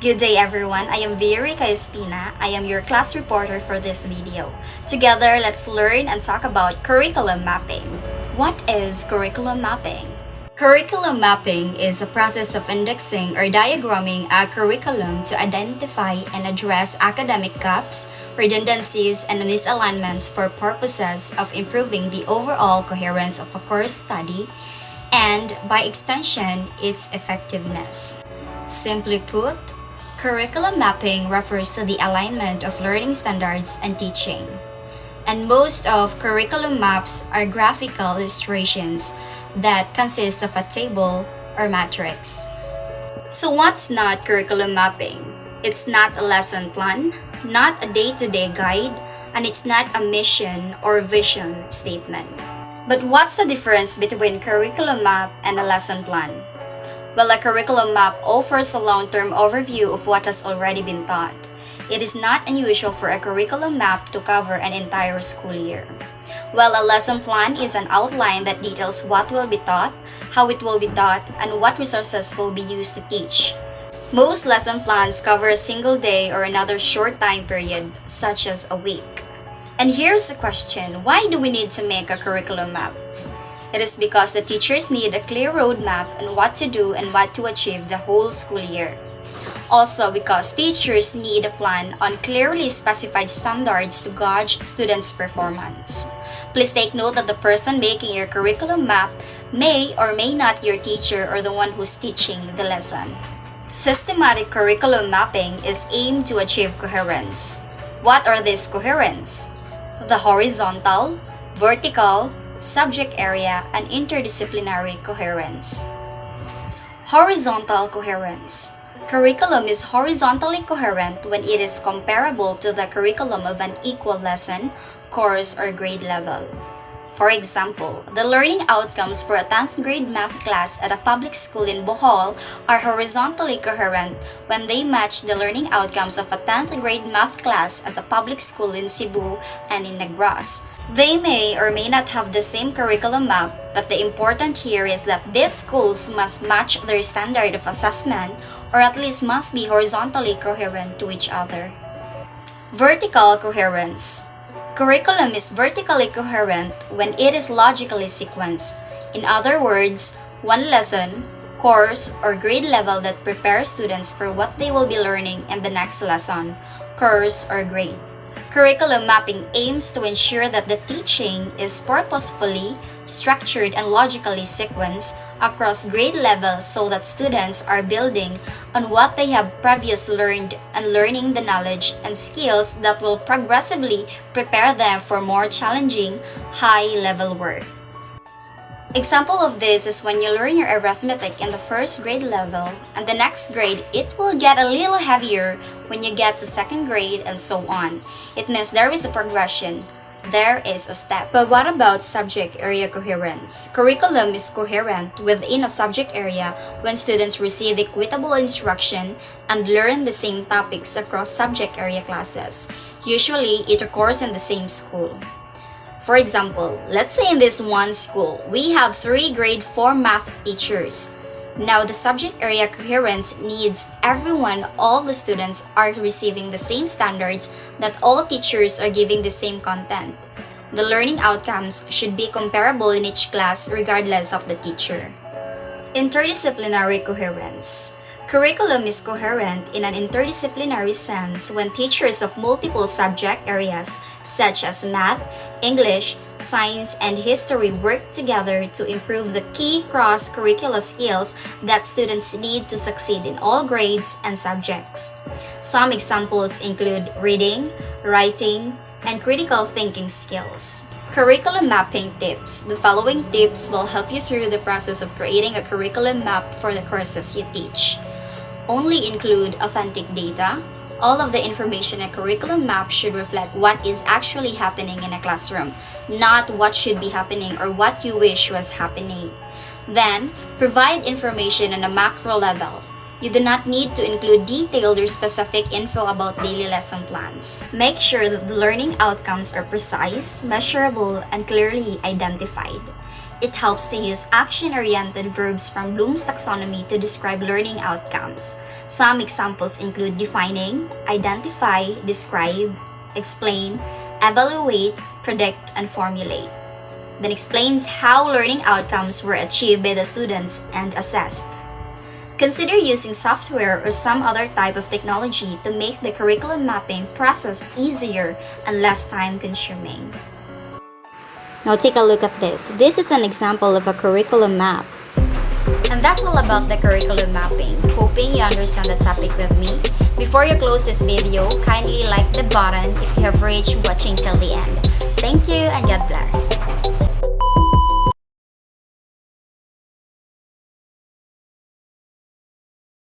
Good day everyone, I am Rica Espina. I am your class reporter for this video. Together, let's learn and talk about curriculum mapping. What is curriculum mapping? Curriculum mapping is a process of indexing or diagramming a curriculum to identify and address academic gaps, redundancies, and misalignments for purposes of improving the overall coherence of a course study and, by extension, its effectiveness. Simply put, curriculum mapping refers to the alignment of learning standards and teaching. And most of curriculum maps are graphical illustrations that consist of a table or matrix. So what's not curriculum mapping? It's not a lesson plan, not a day-to-day guide, and it's not a mission or vision statement. But what's the difference between curriculum map and a lesson plan? Well, a curriculum map offers a long-term overview of what has already been taught. It is not unusual for a curriculum map to cover an entire school year. While a lesson plan is an outline that details what will be taught, how it will be taught, and what resources will be used to teach. Most lesson plans cover a single day or another short time period, such as a week. And here's a question, why do we need to make a curriculum map? It is because the teachers need a clear roadmap on what to do and what to achieve the whole school year. Also because teachers need a plan on clearly specified standards to gauge students' performance. Please take note that the person making your curriculum map may or may not be your teacher or the one who's teaching the lesson. Systematic curriculum mapping is aimed to achieve coherence. What are these coherence? The horizontal, vertical, subject area, and interdisciplinary coherence. Horizontal coherence. Curriculum is horizontally coherent when it is comparable to the curriculum of an equal lesson, course, or grade level. For example, the learning outcomes for a 10th grade math class at a public school in Bohol are horizontally coherent when they match the learning outcomes of a 10th grade math class at a public school in Cebu and in Negros. They may or may not have the same curriculum map, but the important here is that these schools must match their standard of assessment or at least must be horizontally coherent to each other. Vertical coherence. Curriculum is vertically coherent when it is logically sequenced. In other words, one lesson, course, or grade level that prepares students for what they will be learning in the next lesson, course, or grade. Curriculum mapping aims to ensure that the teaching is purposefully, structured, and logically sequenced across grade levels so that students are building on what they have previously learned and learning the knowledge and skills that will progressively prepare them for more challenging, high-level work. Example of this is when you learn your arithmetic in the first grade level, and the next grade it will get a little heavier when you get to second grade and so on. It means there is a progression. There is a step. But what about subject area coherence? Curriculum is coherent within a subject area when students receive equitable instruction and learn the same topics across subject area classes. Usually, it occurs in the same school. For example, let's say in this one school, we have 3 grade 4 math teachers. Now, the subject area coherence needs everyone, all the students are receiving the same standards, that all teachers are giving the same content. The learning outcomes should be comparable in each class regardless of the teacher. Interdisciplinary coherence. Curriculum is coherent in an interdisciplinary sense when teachers of multiple subject areas such as math, English, science, and history work together to improve the key cross-curricular skills that students need to succeed in all grades and subjects. Some examples include reading, writing, and critical thinking skills. Curriculum mapping tips. The following tips will help you through the process of creating a curriculum map for the courses you teach. Only include authentic data. All of the information in a curriculum map should reflect what is actually happening in a classroom, not what should be happening or what you wish was happening. Then, provide information on a macro level. You do not need to include detailed or specific info about daily lesson plans. Make sure that the learning outcomes are precise, measurable, and clearly identified. It helps to use action-oriented verbs from Bloom's taxonomy to describe learning outcomes. Some examples include defining, identify, describe, explain, evaluate, predict, and formulate. Then explains how learning outcomes were achieved by the students and assessed. Consider using software or some other type of technology to make the curriculum mapping process easier and less time-consuming. Now take a look at this. This is an example of a curriculum map. And that's all about the curriculum mapping. Hoping you understand the topic with me. Before you close this video, kindly like the button if you have reached watching till the end. Thank you and God bless.